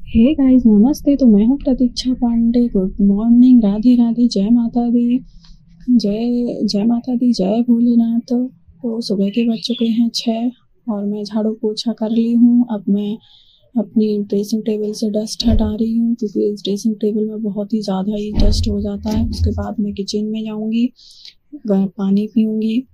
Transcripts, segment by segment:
Hey guys, नमस्ते। तो मैं हूँ प्रतीक्षा पांडे। गुड मॉर्निंग, राधे राधे, जय माता दी। जय जय माता दी, जय भोलेनाथ। तो सुबह के बज चुके हैं 6 और मैं झाड़ू पोछा कर ली हूँ। अब मैं अपनी ड्रेसिंग टेबल से डस्ट हटा रही हूँ क्योंकि इस ड्रेसिंग टेबल में बहुत ही ज़्यादा ही डस्ट हो जाता है। उसके बाद मैं किचन में जाऊँगी, गर्म पानी पीऊँगी।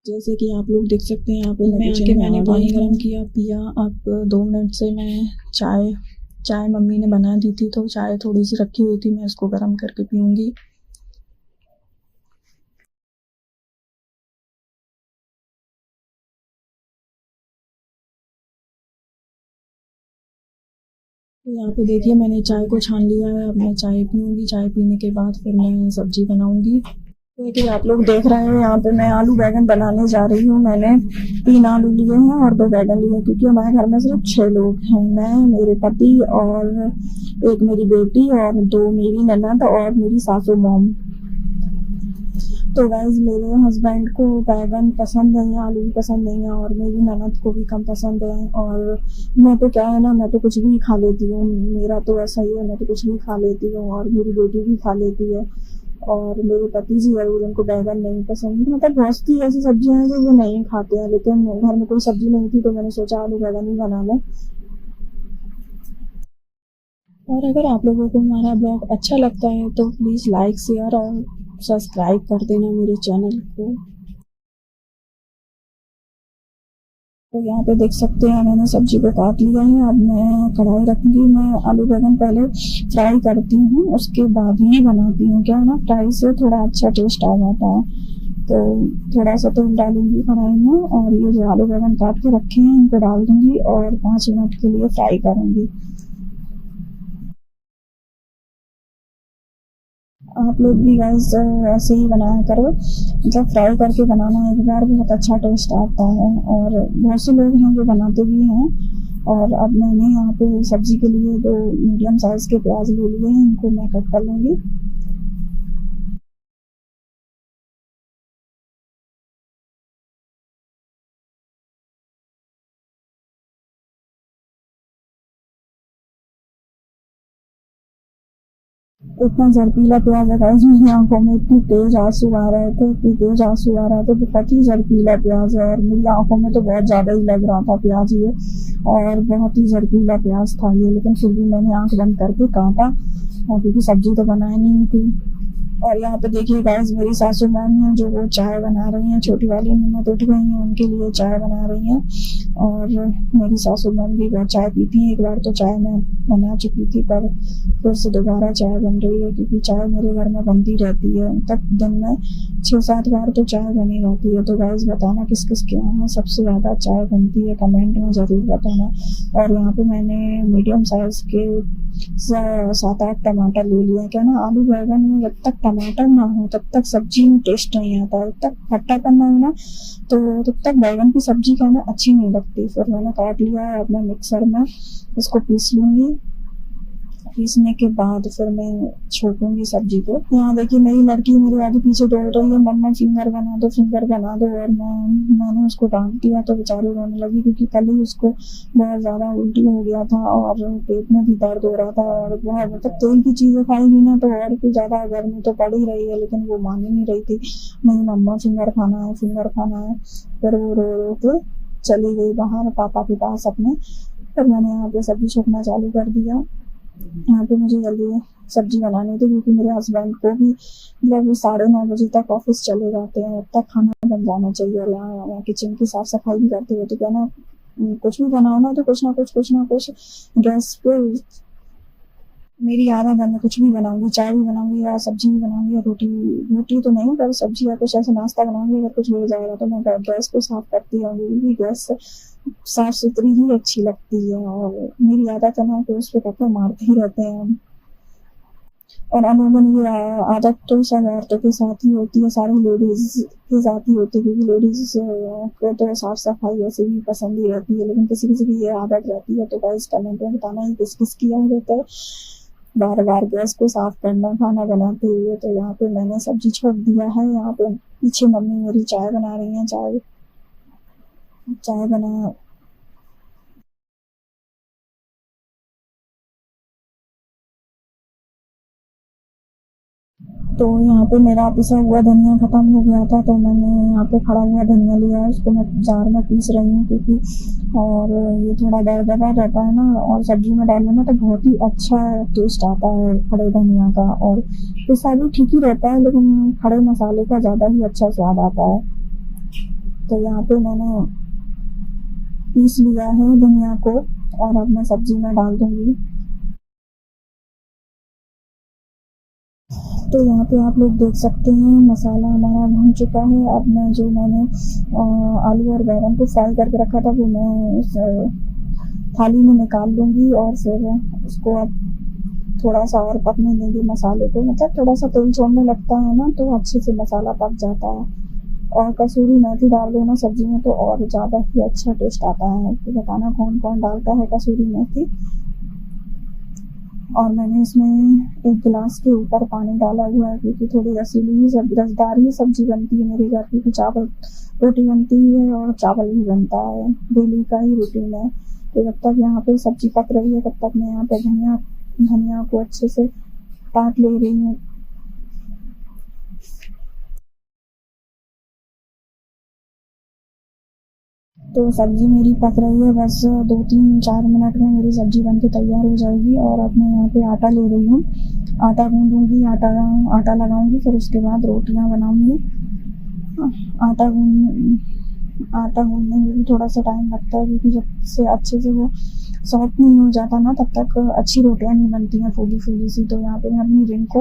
जैसे कि आप लोग देख सकते हैं, यहाँ पे मैं आके मैंने पानी गर्म किया, पिया। अब 2 मिनट से मैं चाय मम्मी ने बना दी थी, तो चाय थोड़ी सी रखी हुई थी, मैं उसको गर्म करके पीऊँगी। तो यहाँ पे देखिए, मैंने चाय को छान लिया है। अब मैं चाय पीऊँगी। चाय पीने के बाद फिर मैं सब्जी बनाऊँगी। देखिए, आप लोग देख रहे हैं, यहाँ पे मैं आलू बैंगन बनाने जा रही हूँ। मैंने 3 आलू लिए हैं और 2 बैंगन लिए हैं क्योंकि हमारे घर में सिर्फ 6 लोग हैं। मैं, मेरे पति और एक मेरी बेटी और 2 मेरी ननद और मेरी सासू मॉम। तो गाइस, मेरे हस्बैंड को बैंगन पसंद नहीं है, आलू भी पसंद नहीं है और मेरी ननद को भी कम पसंद है। और मैं तो क्या है ना, मैं तो कुछ भी खा लेती हूँ। मेरा तो ऐसा ही है, मैं तो कुछ भी खा लेती हूँ और मेरी बेटी भी खा लेती है। और मेरे पति जी है, उनको बैंगन नहीं पसंद। मतलब बहुत सी ऐसी सब्जियां हैं जो वो नहीं खाते हैं, लेकिन घर में कोई सब्जी नहीं थी तो मैंने सोचा आलू बैंगन ही बना लें। और अगर आप लोगों को हमारा ब्लॉग अच्छा लगता है तो प्लीज़ लाइक, शेयर और सब्सक्राइब कर देना मेरे चैनल को। तो यहाँ पे देख सकते हैं, मैंने सब्जी को काट लिया है। अब मैं कढ़ाई रखूंगी। मैं आलू बैंगन पहले फ्राई करती हूँ, उसके बाद ही बनाती हूँ। क्या है ना, फ्राई से थोड़ा अच्छा टेस्ट आ जाता है। तो थोड़ा सा तेल डालूंगी कढ़ाई में और ये जो आलू बैंगन काट के रखे हैं इनको डाल दूंगी और 5 मिनट के लिए फ्राई करूंगी। आप लोग भी गाइस ऐसे ही बनाया करो। मतलब फ्राई करके बनाना एक बार, बहुत अच्छा टेस्ट आता है। और बहुत से लोग हैं जो बनाते भी हैं। और अब मैंने यहाँ पे सब्जी के लिए 2 मीडियम साइज के प्याज ले लिए हैं, इनको मैं कट कर लूँगी। इतना जहरीला प्याज है गाइस, मेरी आंखों में इतनी तेज आंसू आ रहे थे, इतनी तेज आंसू आ रहे थे। बहुत ही जहरीला प्याज है और मेरी आंखों में तो बहुत ज्यादा ही लग रहा था प्याज ये। और बहुत ही जहरीला प्याज था ये, लेकिन फिर भी मैंने आंख बंद करके काटा क्योंकि सब्जी तो बनाई नहीं थी। और यहाँ पे देखिए गाइस, मेरी सासू माँ है जो वो चाय बना रही हैं। छोटी वाली ननद उठ गई हैं, उनके लिए चाय बना रही हैं। और मेरी सासू माँ भी बहुत चाय पीती हैं। एक बार तो चाय मैं बना चुकी थी, पर फिर से दोबारा चाय बन रही है क्योंकि चाय मेरे घर में बनती रहती है। तक दिन में 6-7 बार तो चाय बनी रहती है। तो गाइस, बताना किस किस के यहाँ सबसे ज़्यादा चाय बनती है, कमेंट में ज़रूर बताना। और यहाँ पे मैंने मीडियम साइज के 7-8 टमाटर ले लिए। क्या ना, आलू बैंगन में जब तक टमाटर ना हो तब तक सब्जी में टेस्ट नहीं आता। जब तक खट्टापन ना हो ना, तो तब तक बैंगन की सब्जी खाना अच्छी नहीं लगती। फिर मैंने काट लिया है। अब मैं मिक्सर में इसको पीस लूंगी। पीसने के बाद फिर मैं छोड़ूंगी सब्जी को। यहाँ देखिए, मेरी लड़की मेरे आगे पीछे दौड़ रही है, मम्मा फिंगर बना दो, फिंगर बना दो। और मैंने उसको डांट दिया तो बेचारी रोने लगी क्योंकि कल ही उसको बहुत ज्यादा उल्टी हो गया था और पेट में भी दर्द हो रहा था। और बहुत मतलब तेल की चीजें खाएगी ना तो और भी ज्यादा गर्मी तो पड़ ही रही है, लेकिन वो मान ही नहीं रही थी। नहीं मम्मा, फिंगर खाना है, फिंगर खाना है। फिर वो रो रो के चली गई बाहर पापा के पास अपने। फिर मैंने यहाँ पे सब्जी छोकना चालू कर दिया। यहाँ पे मुझे जल्दी सब्जी बनानी थी क्योंकि मेरे हस्बैंड को भी मतलब 9:30 बजे तक ऑफिस चले जाते हैं, तब तक खाना बन जाना चाहिए। और यहाँ किचन की साफ सफाई भी करते हुए तो क्या ना, कुछ भी बनाओ ना तो कुछ ना कुछ गैस पे। मेरी आदत है, मैं कुछ भी बनाऊंगी, चाय भी बनाऊंगी या सब्जी भी बनाऊंगी या रोटी। रोटी तो नहीं, पर सब्जी या कुछ ऐसा नाश्ता बनाऊंगी। अगर कुछ हो जाएगा तो मैं गैस को साफ करती रहूंगी क्योंकि गैस साफ सुथरी ही अच्छी लगती है। और मेरी आदत है ना कि उस पर कपड़े मारते ही रहते हैं हम। और अमूमन ये आदत तो सब औरतों के साथ ही होती है, सारी लेडीज के साथ ही होती है क्योंकि लेडीज को तो साफ सफाई वैसे भी पसंद ही रहती है, लेकिन किसी किसी की ये आदत रहती है। तो गाइस, कमेंट में बताना ही किस किस की आदत है बार बार गैस को साफ करना खाना बनाते हुए। तो यहाँ पे मैंने सब्जी छोड़ दिया है। यहाँ पे पीछे मम्मी मेरी चाय बना रही है। चाय चाय बना तो यहाँ पे मेरा पिसा हुआ धनिया ख़त्म हो गया था, तो मैंने यहाँ पे खड़ा हुआ धनिया लिया है, उसको मैं जार में पीस रही हूँ क्योंकि और ये थोड़ा दरदरा रहता है ना, और सब्जी में डालने में तो बहुत ही अच्छा टेस्ट आता है खड़े धनिया का। और पिसा भी ठीक ही रहता है, लेकिन खड़े मसाले का ज़्यादा ही अच्छा स्वाद आता है। तो यहाँ पे मैंने पीस लिया है धनिया को और अब मैं सब्जी में डाल दूँगी। तो यहाँ पे आप लोग देख सकते हैं मसाला हमारा भून चुका है। अब मैं जो मैंने आलू और बैंगन को फ्राई करके रखा था वो मैं उस थाली में निकाल लूँगी और फिर उसको अब थोड़ा सा और पकने देंगे मसाले को। मतलब थोड़ा सा तेल छोड़ने लगता है ना तो अच्छे से मसाला पक जाता है। और कसूरी मेथी डाल दो ना सब्जी में तो और ज़्यादा ही अच्छा टेस्ट आता है। तो बताना कौन कौन डालता है कसूरी मेथी। और मैंने इसमें एक गिलास के ऊपर पानी डाला हुआ है क्योंकि थोड़ी रसीली ही रसदार ही सब्जी बनती है मेरे घर, क्योंकि चावल रोटी बनती है और चावल भी बनता है, डेली का ही रूटीन है। तो जब तक यहाँ पे सब्जी पक रही है तब तक मैं यहाँ पे धनिया को अच्छे से काट ले रही हूँ। तो सब्जी मेरी पक रही है, बस 2-3-4 मिनट में मेरी सब्जी बन के तैयार हो जाएगी। और अब मैं यहाँ पे आटा ले रही हूँ, आटा गूँधूँगी, आटा लगाऊँगी, फिर उसके बाद रोटियाँ बनाऊँगी। आटा गूँधने में भी थोड़ा सा टाइम लगता है क्योंकि जब से अच्छे से वो सॉफ्ट नहीं हो जाता ना तब तक अच्छी रोटियाँ नहीं बनती हैं फूली फूली सी। तो यहाँ पे मैं अपनी रिंग को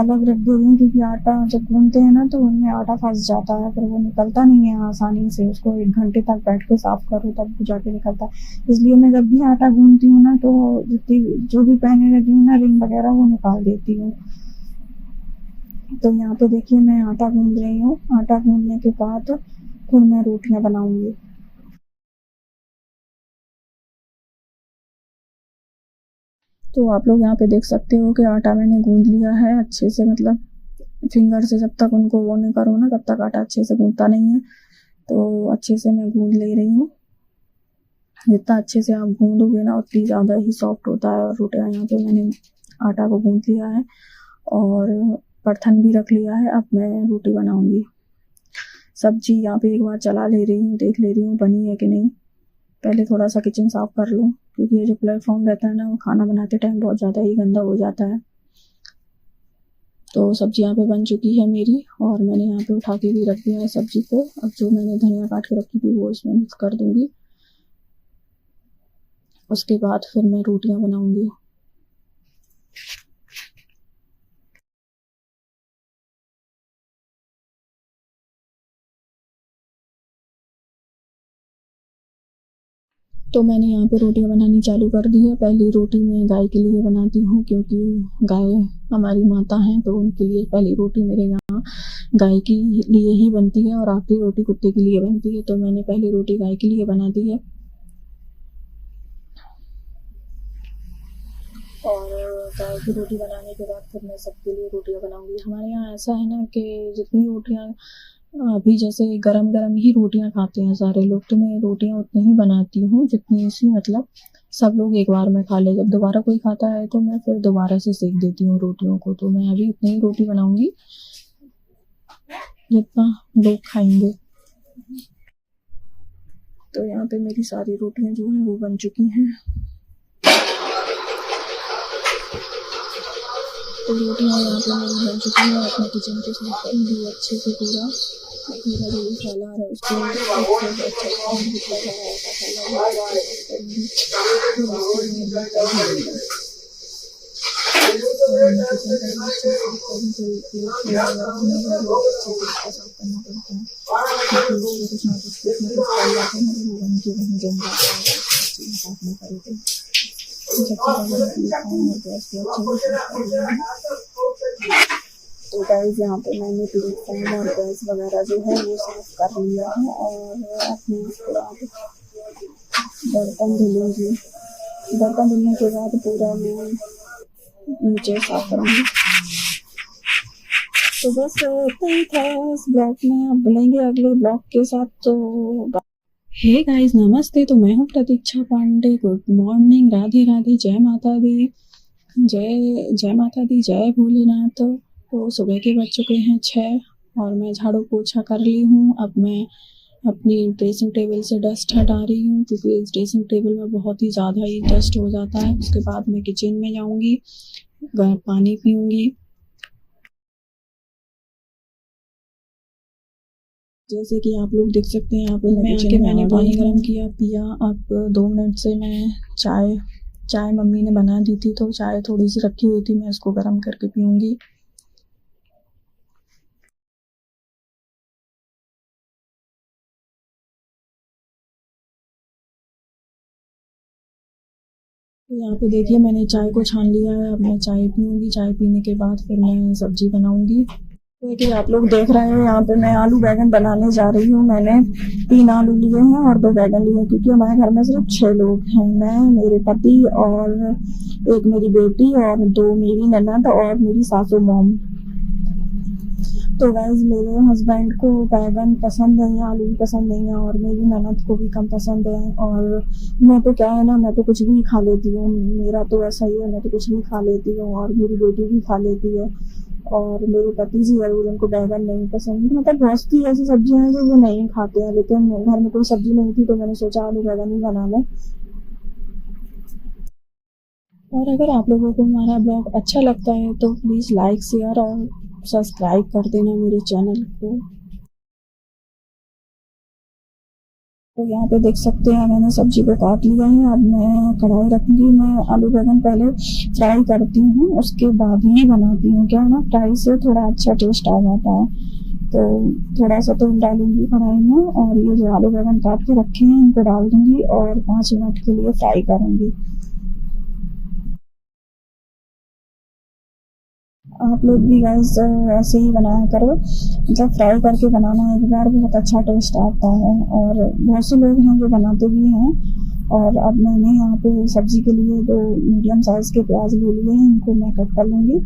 अलग रख दे रही हूँ क्योंकि आटा जब गूँधते हैं ना तो उनमें आटा फंस जाता है, फिर वो निकलता नहीं है आसानी से। उसको 1 घंटे तक बैठ के साफ करो तब जाके निकलता है। इसलिए मैं जब भी आटा गूँधती हूँ ना तो जितनी जो भी पहने रहती हूँ ना रिंग वगैरह वो निकाल देती हूँ। तो यहाँ पे देखिए मैं आटा गूँध रही हूँ। आटा गूँधने के बाद फिर मैं रोटियाँ बनाऊँगी। तो आप लोग यहाँ पे देख सकते हो कि आटा मैंने गूँध लिया है अच्छे से, मतलब फिंगर से जब तक उनको वो नहीं करो ना तब तक आटा अच्छे से गूँधता नहीं है। तो अच्छे से मैं गूँध ले रही हूँ। जितना अच्छे से आप गूँधोगे ना उतनी ज़्यादा ही सॉफ्ट होता है। और रोटियाँ यहाँ पे मैंने आटा को गूँध लिया है और बर्तन भी रख लिया है। अब मैं रोटी बनाऊँगी। सब्जी यहाँ पे एक बार चला ले रही हूँ, देख ले रही हूँ बनी है कि नहीं। पहले थोड़ा सा किचन साफ कर लूँ क्योंकि ये जो प्लेटफॉर्म रहता है ना वो खाना बनाते टाइम बहुत ज़्यादा ही गंदा हो जाता है। तो सब्जी यहाँ पे बन चुकी है मेरी और मैंने यहाँ पे उठा के भी रख दिया है सब्जी को। अब जो मैंने धनिया काट के रखी थी वो इसमें मिक्स कर दूँगी। उसके बाद फिर मैं रोटियाँ बनाऊँगी। तो मैंने यहाँ पे रोटियाँ बनानी चालू कर दी है। पहली रोटी मैं गाय के लिए बनाती हूँ क्योंकि गाय हमारी माता हैं, तो उनके लिए पहली रोटी मेरे यहाँ गाय के लिए ही बनती है और आखिरी रोटी कुत्ते के लिए बनती है। तो मैंने पहली रोटी गाय के लिए बना दी है और गाय की रोटी बनाने के बाद फिर मैं सबके लिए रोटियाँ बनाऊँगी। हमारे यहाँ ऐसा है ना कि जितनी रोटियाँ अभी जैसे गरम गरम ही रोटियां खाते हैं सारे लोग, तो मैं रोटियां उतनी ही बनाती हूँ जितनी सी मतलब सब लोग एक बार में खा ले। जब दोबारा कोई खाता है तो मैं फिर दोबारा से सेक देती हूँ रोटियों को। तो मैं अभी उतनी ही रोटी बनाऊंगी जितना लोग खाएंगे। तो यहाँ पे मेरी सारी रोटियां जो है वो बन चुकी हैं। तो रोटियाँ यहाँ पे मेरी बन चुकी है। अपने किचन को साफ करूँगी अच्छे से पूरा जो भी फैला रहा है उसको अच्छा तो गाइस यहाँ पे मैंने प्लेटफॉर्म और गैस वगैरह जो है वो साफ कर लिया है और अपने उसके बाद बर्तन धुलूँगी। बर्तन धुलने के बाद पूरा मैं नीचे साफ करूँगी। तो बस इतना ही था इस ब्लॉग में। अब मिलेंगे अगले ब्लॉग के साथ। तो हे गाइस नमस्ते। तो मैं हूँ प्रतीक्षा पांडे। गुड मॉर्निंग, राधे राधे, जय माता दी, जय माता दी, जय भोलेनाथ। तो सुबह के बज चुके हैं 6 और मैं झाड़ू पोछा कर ली हूँ। अब मैं अपनी ड्रेसिंग टेबल से डस्ट हटा रही हूँ क्योंकि इस ड्रेसिंग टेबल में बहुत ही ज़्यादा ही डस्ट हो जाता है। उसके बाद मैं किचन में जाऊँगी, गर्म पानी पीऊँगी। जैसे कि आप लोग देख सकते हैं यहाँ पे मैं आके मैंने पानी गर्म किया, पिया। अब 2 मिनट से मैं चाय मम्मी ने बना दी थी तो चाय थोड़ी सी रखी हुई थी, मैं उसको गर्म करके पीऊँगी। तो यहाँ पे देखिए मैंने चाय को छान लिया है। अब मैं चाय पीऊँगी, चाय पीने के बाद फिर मैं सब्जी बनाऊँगी। देखिए आप लोग देख रहे हैं यहाँ पे मैं आलू बैंगन बनाने जा रही हूँ। मैंने 3 आलू लिए हैं और 2 बैंगन लिए हैं क्योंकि हमारे घर में सिर्फ 6 लोग हैं, मैं, मेरे पति और एक मेरी बेटी और 2 मेरी ननद और मेरी सासू मॉम। तो गाइस मेरे हस्बैंड को बैंगन पसंद नहीं है, आलू भी पसंद नहीं है और मेरी ननद को भी कम पसंद है। और मैं तो क्या है ना, मैं तो कुछ भी खा लेती हूँ, मेरा तो ऐसा ही है, मैं तो कुछ भी खा लेती हूँ और मेरी बेटी भी खा लेती है। और मेरे पति जी जरूर, उनको बैंगन नहीं पसंद। मतलब बहुत सी ऐसी सब्जियां हैं जो वो नहीं खाते हैं, लेकिन घर में कोई सब्जी नहीं थी तो मैंने सोचा आलू बैंगन ही बना लें। और अगर आप लोगों को हमारा ब्लॉग अच्छा लगता है तो प्लीज़ लाइक, शेयर और सब्सक्राइब कर देना मेरे चैनल को। तो यहाँ पे देख सकते हैं मैंने सब्जी को काट लिया है। अब मैं कढ़ाई रखूंगी। मैं आलू बैंगन पहले फ्राई करती हूँ, उसके बाद ही बनाती हूँ। क्या है ना, फ्राई से थोड़ा अच्छा टेस्ट आ जाता है। तो थोड़ा सा तेल डालूंगी कढ़ाई में और ये जो आलू बैंगन काट के रखे हैं इनको डाल दूंगी और 5 मिनट के लिए फ्राई करूंगी। आप लोग भी गाइस ऐसे ही बनाया करो, मतलब फ्राई करके बनाना एक बार, बहुत अच्छा टेस्ट आता है। और बहुत से लोग हैं जो बनाते भी हैं। और अब मैंने यहाँ पे सब्जी के लिए 2 मीडियम साइज के प्याज ले लिए हैं, इनको मैं कट कर लूँगी।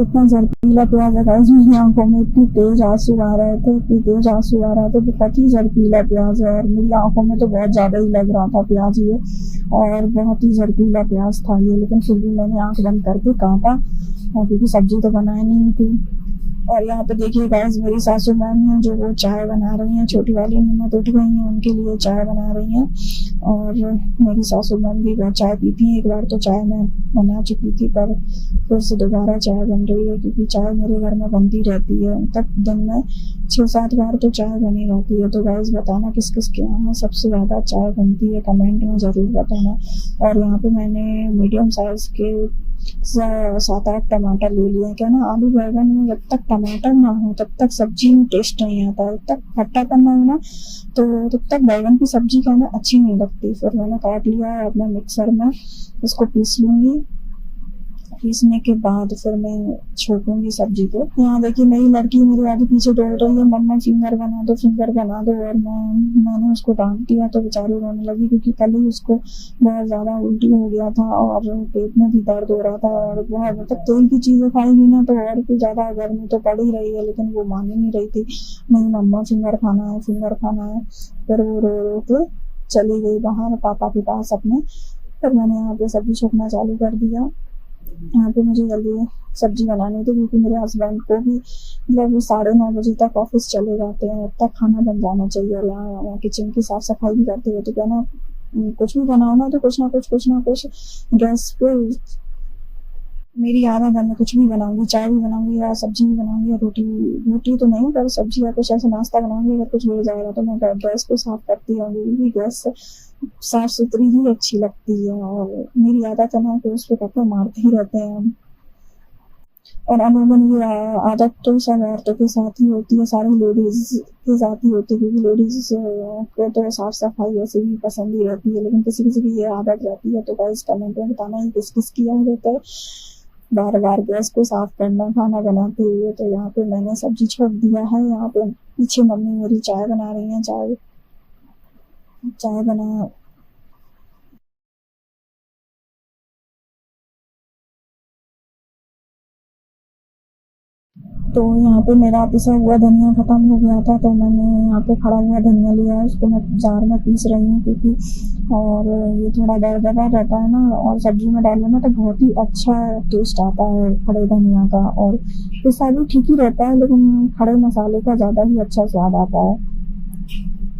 इतना जहरीला प्याज है गाइस, मेरी आंखों में इतनी तेज आंसू आ रहे थे, इतनी तेज आंसू आ रहा था। बहुत ही जहरीला प्याज है और मेरी आंखों में तो बहुत ज्यादा ही लग रहा था प्याज ये, और बहुत ही जहरीला प्याज था ये। लेकिन फिर भी मैंने आंख बंद करके काटा क्योंकि सब्जी तो बनाई नहीं थी। और यहाँ पे देखिए गाइस मेरी सासू माँ हैं जो वो चाय बना रही हैं, छोटी वाली ननद उठ गई हैं, उनके लिए चाय बना रही हैं। और मेरी सासू माँ भी बहुत चाय पीती हैं। एक बार तो चाय मैं बना चुकी थी, पर फिर से दोबारा चाय बन रही है क्योंकि चाय मेरे घर में बनती रहती है। तक दिन में 6-7 बार तो चाय बनी रहती है। तो गाइस बताना किस किस के यहाँ सबसे ज़्यादा चाय बनती है, कमेंट में ज़रूर बताना। और यहाँ पे मैंने मीडियम साइज के 7-8 टमाटर ले लिए। क्या ना, आलू बैंगन में जब तक टमाटर ना हो तब तक सब्जी में टेस्ट नहीं आता है। जब तक खट्टापन ना हो ना तो तब तक बैंगन की सब्जी खाना अच्छी नहीं लगती। फिर मैंने काट लिया है, अब मैं मिक्सर में इसको पीस लूंगी। पीसने के बाद फिर मैं छोड़ूंगी सब्जी को। यहाँ देखिए मेरी लड़की मेरे आगे पीछे दौड़ रही है, मम्मा फिंगर बना दो, फिंगर बना दो। और मैंने उसको डांट दिया तो बेचारी रोने लगी क्योंकि कल ही उसको बहुत ज्यादा उल्टी हो गया था और पेट में भी दर्द हो रहा था। और बहुत मतलब तेल की चीजें खाएगी ना तो और भी ज्यादा गर्मी तो पड़ ही रही है, लेकिन वो मान ही नहीं रही थी। नहीं मम्मा फिंगर खाना है, फिंगर खाना है। फिर वो रो रो के चली गई बाहर पापा के पास अपने। फिर मैंने यहाँ पे सब्जी छोकना चालू कर दिया। यहाँ पे मुझे जल्दी सब्जी बनानी थी क्योंकि मेरे हस्बैंड को भी मतलब 9:30 बजे तक ऑफिस चले जाते हैं, तब तक खाना बन जाना चाहिए। और यहाँ किचन की साफ सफाई भी करते हुए तो क्या ना, कुछ भी बनाओ ना तो कुछ ना कुछ गैस पे। मेरी आदत है, मैं कुछ भी बनाऊंगी, चाय भी बनाऊंगी या सब्जी भी बनाऊंगी या रोटी। रोटी तो नहीं पर सब्जी या कुछ ऐसा नाश्ता बनाऊंगी। अगर कुछ हो जाएगा तो मैं गैस को साफ करती रहूंगी क्योंकि गैस साफ सुथरी ही अच्छी लगती है। और मेरी आदत है ना कि उस पर कपड़े मारते ही रहते हैं हम। और अमूमन ये आदत तो सब औरतों के साथ ही होती है, सारी लेडीज के साथ ही होती है क्योंकि लेडीज को तो साफ सफाई वैसे भी पसंद ही रहती है, लेकिन किसी किसी की ये आदत रहती है। तो गाइस कमेंट में बताना ही किस किस की आदत है बार बार गैस को साफ करना खाना बनाते हुए। तो यहाँ पे मैंने सब्जी छोड़ दिया है। यहाँ पे पीछे मम्मी मेरी चाय बना रही है। चाय चाय बना तो यहाँ पे मेरा पिसा हुआ धनिया ख़त्म हो गया था, तो मैंने यहाँ पे खड़ा हुआ धनिया लिया है, उसको मैं जार में पीस रही हूँ क्योंकि और ये थोड़ा दरदरा रहता है ना, और सब्जी में डालने में तो बहुत ही अच्छा टेस्ट आता है खड़े धनिया का। और पिसा भी ठीक ही रहता है, लेकिन खड़े मसाले का ज़्यादा ही अच्छा स्वाद आता है।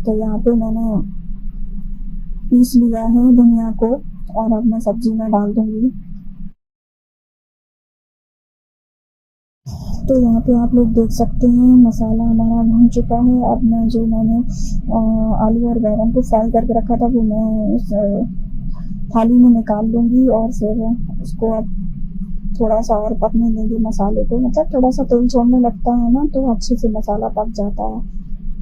तो यहाँ पे मैंने पीस लिया है धनिया को और अब मैं सब्जी में डाल दूँगी। तो यहाँ पे आप लोग देख सकते हैं मसाला हमारा भून चुका है। अब मैं जो मैंने आलू और बैंगन को फ्राई करके रखा था वो मैं उस थाली में निकाल लूँगी और फिर उसको अब थोड़ा सा और पकने देंगे मसाले को। मतलब थोड़ा सा तेल छोड़ने लगता है ना तो अच्छे से मसाला पक जाता है।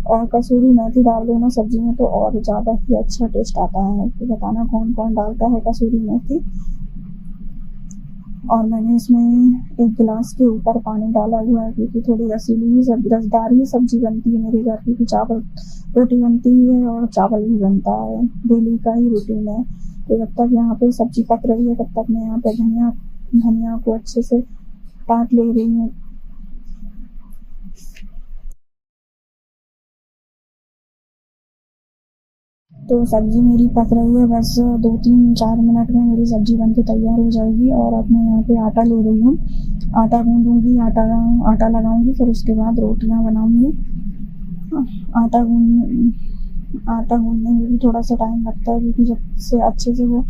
और कसूरी मेथी डाल दो ना सब्जी में तो और ज़्यादा ही अच्छा टेस्ट आता है। तो बताना कौन कौन डालता है कसूरी मेथी। और मैंने इसमें 1 गिलास के ऊपर पानी डाला हुआ है क्योंकि थोड़ी रसीली ही रसदार ही सब्जी बनती है मेरे घर, क्योंकि चावल रोटी बनती है और चावल भी बनता है, डेली का ही रूटीन है। तो जब तक यहाँ पे सब्जी पक रही है तब तक मैं यहाँ पे धनिया को अच्छे से काट ले रही हूँ। तो सब्जी मेरी पक रही है, बस 2-3-4 मिनट में मेरी सब्जी बनके तैयार हो जाएगी। और अब मैं यहाँ पे आटा ले रही हूँ, आटा गूँदूँगी, आटा लगाऊँगी, फिर उसके बाद रोटियाँ बनाऊँगी। आटा गूँदने में भी थोड़ा सा टाइम लगता है क्योंकि जब से अच्छे से वो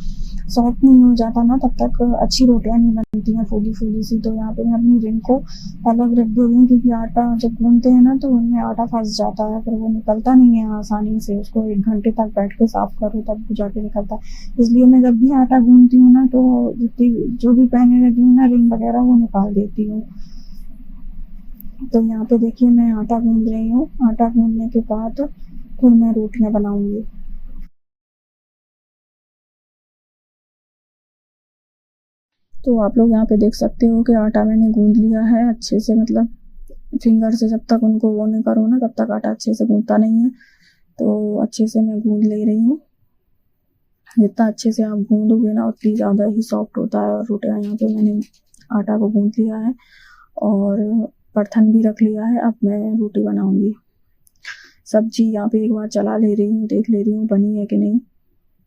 सॉफ्ट नहीं हो जाता ना तब तक अच्छी रोटियाँ नहीं बनती हैं फूली फूली सी। तो यहाँ पे मैं अपनी रिंग को अलग रख दे रही हूँ क्योंकि आटा जब गूँथते हैं ना तो उनमें आटा फंस जाता है, फिर वो निकलता नहीं है आसानी से। उसको 1 घंटे तक बैठ के साफ करो तब वो जाके निकलता है। इसलिए मैं जब भी आटा गूँथती हूँ ना तो जितनी जो भी पहने रहती हूँ ना रिंग वगैरह वो निकाल देती हूँ। तो यहाँ पे देखिए मैं आटा गूँथ रही हूँ। आटा गूँथने के बाद फिर मैं रोटियाँ बनाऊँगी। तो आप लोग यहाँ पे देख सकते हो कि आटा मैंने गूँथ लिया है अच्छे से, मतलब फिंगर से जब तक उनको वो नहीं करो ना तब तक आटा अच्छे से गूँथता नहीं है। तो अच्छे से मैं गूँथ ले रही हूँ। जितना अच्छे से आप गूँथोगे ना उतनी ज़्यादा ही सॉफ्ट होता है। और रोटियाँ यहाँ पे मैंने आटा को गूँथ लिया है और बर्तन भी रख लिया है। अब मैं रोटी बनाऊँगी। सब्जी यहाँ पे एक बार चला ले रही हूँ, देख ले रही हूँ बनी है कि नहीं।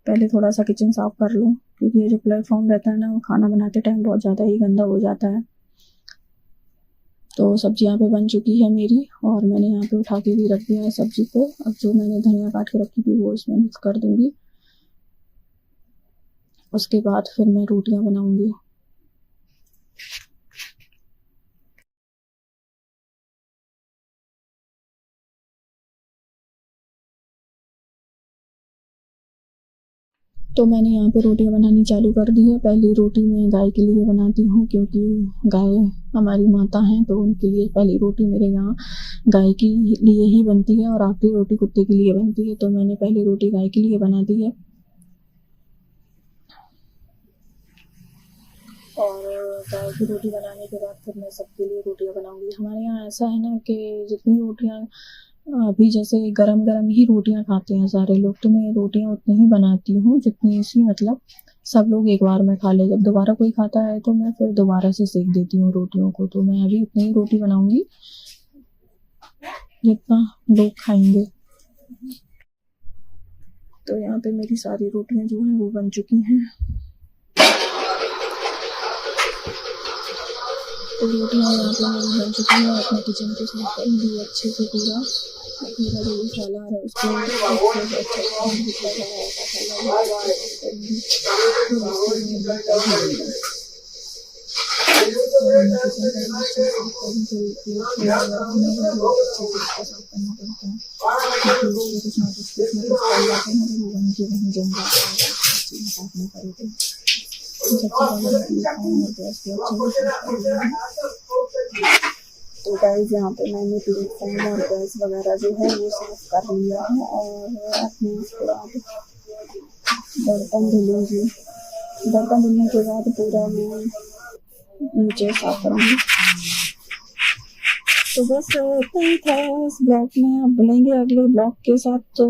पहले थोड़ा सा किचन साफ कर लूँ क्योंकि ये जो प्लेटफॉर्म रहता है ना वो खाना बनाते टाइम बहुत ज़्यादा ही गंदा हो जाता है। तो सब्जी यहाँ पे बन चुकी है मेरी और मैंने यहाँ पे उठा के भी रख दिया है सब्जी को। अब जो मैंने धनिया काट के रखी थी वो इसमें मिक्स कर दूँगी। उसके बाद फिर मैं रोटियाँ बनाऊँगी। तो मैंने यहाँ पे रोटियाँ बनानी चालू कर दी है। पहली रोटी मैं गाय के लिए बनाती हूँ क्योंकि गाय हमारी माता हैं, तो उनके लिए पहली रोटी मेरे यहाँ गाय के लिए ही बनती है और आखिरी रोटी कुत्ते के लिए बनती है। तो मैंने पहली रोटी गाय के लिए बना दी है और गाय की रोटी बनाने के बाद फिर मैं सबके लिए रोटियाँ बनाऊँगी। हमारे यहाँ ऐसा है ना कि जितनी रोटियाँ अभी जैसे गरम गरम ही रोटियां खाते हैं सारे लोग, तो मैं रोटियां उतनी ही बनाती हूँ जितनी सी मतलब सब लोग एक बार में खा ले। जब दोबारा कोई खाता है तो मैं फिर दोबारा से सेक देती हूँ रोटियों को। तो मैं अभी उतनी ही रोटी बनाऊंगी जितना लोग खाएंगे। तो यहाँ पे मेरी सारी रोटियां जो हैं वो बन चुकी हैं। तो रोटियाँ यहाँ पे मेरी बन चुकी है। अपने किचन को साफ करूँगी अच्छे से पूरा जो भी मसाला आ रहा है उसको अच्छे तो गाइस यहाँ पे मैंने प्लेटफॉर्म और गैस वगैरह जो है वो साफ कर लिया है और अपने उसके बाद बर्तन धुलूँगी। बर्तन धुलने के बाद पूरा मैं नीचे साफ करूँगी। तो बस इतना ही था इस ब्लॉग में। अब मिलेंगे अगले ब्लॉग के साथ। तो